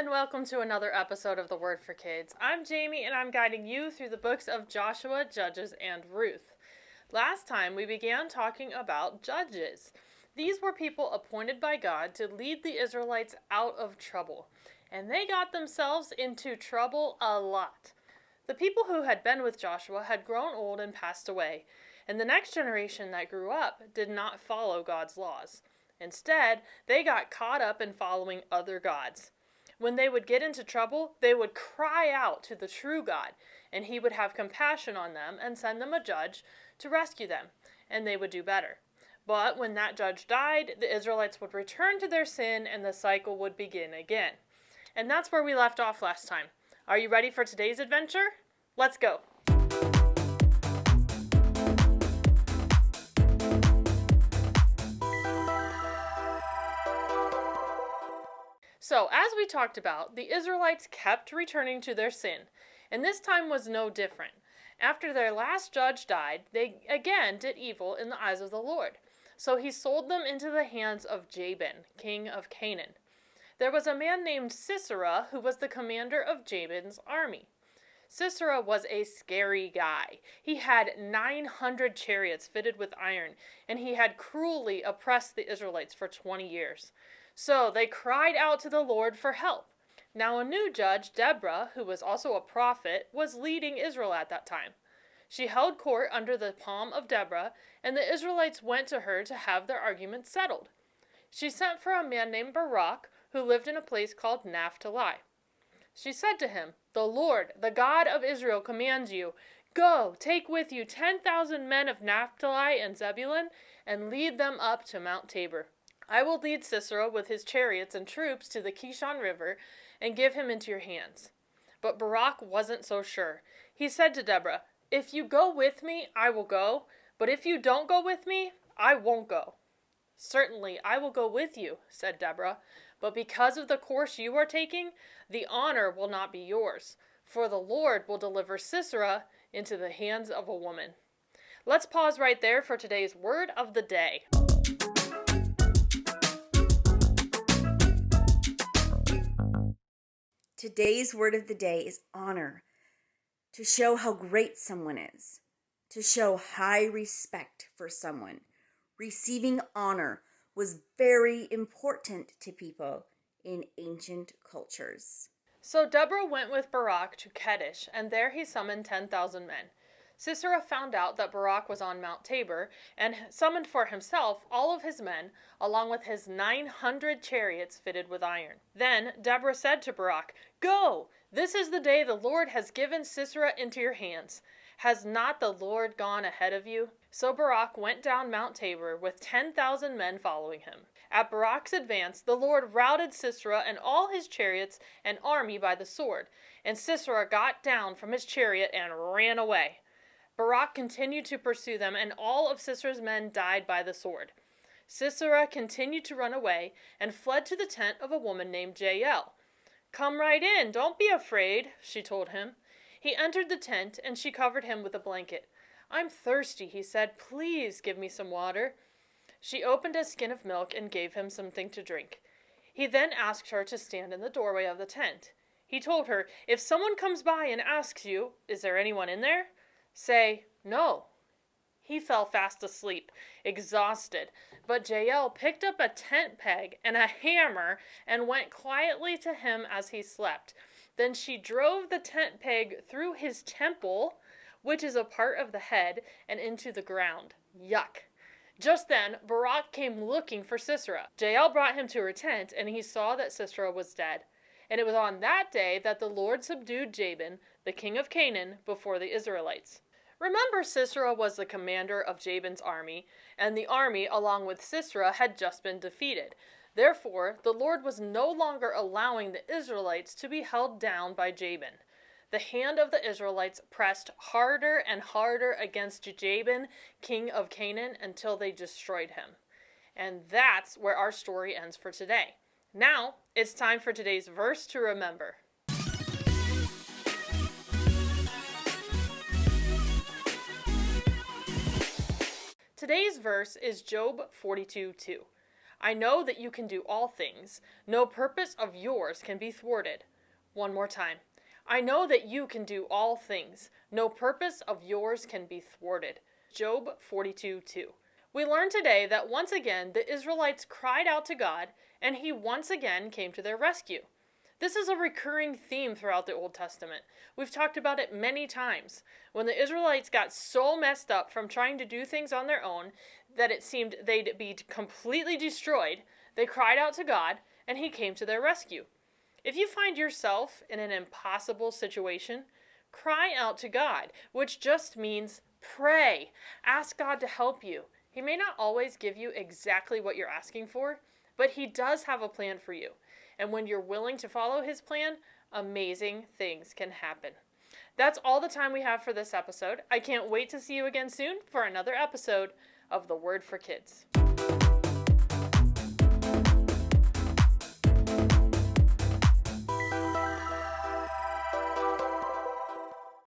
and welcome to another episode of The Word for Kids. I'm Jamie, and I'm guiding you through the books of Joshua, Judges, and Ruth. Last time, we began talking about judges. These were people appointed by God to lead the Israelites out of trouble, and they got themselves into trouble a lot. The people who had been with Joshua had grown old and passed away, and the next generation that grew up did not follow God's laws. Instead, they got caught up in following other gods. When they would get into trouble, they would cry out to the true God, and he would have compassion on them and send them a judge to rescue them, and they would do better. But when that judge died, the Israelites would return to their sin and the cycle would begin again. And that's where we left off last time. Are you ready for today's adventure? Let's go! So, as we talked about, the Israelites kept returning to their sin, and this time was no different. After their last judge died, they again did evil in the eyes of the Lord. So he sold them into the hands of Jabin, king of Canaan. There was a man named Sisera who was the commander of Jabin's army. Sisera was a scary guy. He had 900 chariots fitted with iron, and he had cruelly oppressed the Israelites for 20 years. So they cried out to the Lord for help. Now a new judge, Deborah, who was also a prophet, was leading Israel at that time. She held court under the palm of Deborah, and the Israelites went to her to have their arguments settled. She sent for a man named Barak, who lived in a place called Naphtali. She said to him, "The Lord, the God of Israel, commands you, go, take with you 10,000 men of Naphtali and Zebulun, and lead them up to Mount Tabor. I will lead Sisera with his chariots and troops to the Kishon River and give him into your hands." But Barak wasn't so sure. He said to Deborah, "If you go with me, I will go, but if you don't go with me, I won't go." "Certainly, I will go with you," said Deborah, "but because of the course you are taking, the honor will not be yours, for the Lord will deliver Sisera into the hands of a woman." Let's pause right there for today's word of the day. Today's word of the day is honor. To show how great someone is. To show high respect for someone. Receiving honor was very important to people in ancient cultures. So Deborah went with Barak to Kadesh, and there he summoned 10,000 men. Sisera found out that Barak was on Mount Tabor, and summoned for himself all of his men, along with his 900 chariots fitted with iron. Then Deborah said to Barak, "Go! This is the day the Lord has given Sisera into your hands. Has not the Lord gone ahead of you?" So Barak went down Mount Tabor with 10,000 men following him. At Barak's advance, the Lord routed Sisera and all his chariots and army by the sword, and Sisera got down from his chariot and ran away. Barak continued to pursue them, and all of Sisera's men died by the sword. Sisera continued to run away and fled to the tent of a woman named Jael. "Come right in, don't be afraid," she told him. He entered the tent, and she covered him with a blanket. "I'm thirsty," he said. "Please give me some water." She opened a skin of milk and gave him something to drink. He then asked her to stand in the doorway of the tent. He told her, "If someone comes by and asks you, 'Is there anyone in there?' say, 'No.'" He fell fast asleep, exhausted, but Jael picked up a tent peg and a hammer and went quietly to him as he slept. Then she drove the tent peg through his temple, which is a part of the head, and into the ground. Yuck. Just then, Barak came looking for Sisera. Jael brought him to her tent, and he saw that Sisera was dead. And it was on that day that the Lord subdued Jabin, the king of Canaan, before the Israelites. Remember, Sisera was the commander of Jabin's army, and the army, along with Sisera, had just been defeated. Therefore, the Lord was no longer allowing the Israelites to be held down by Jabin. The hand of the Israelites pressed harder and harder against Jabin, king of Canaan, until they destroyed him. And that's where our story ends for today. Now, it's time for today's verse to remember. Today's verse is Job 42:2. I know that you can do all things. No purpose of yours can be thwarted. One more time. I know that you can do all things. No purpose of yours can be thwarted. Job 42:2. We learn today that once again the Israelites cried out to God, and he once again came to their rescue. This is a recurring theme throughout the Old Testament. We've talked about it many times. When the Israelites got so messed up from trying to do things on their own that it seemed they'd be completely destroyed, they cried out to God, and he came to their rescue. If you find yourself in an impossible situation, cry out to God, which just means pray. Ask God to help you. He may not always give you exactly what you're asking for, but he does have a plan for you. And when you're willing to follow his plan, amazing things can happen. That's all the time we have for this episode. I can't wait to see you again soon for another episode of The Word for Kids.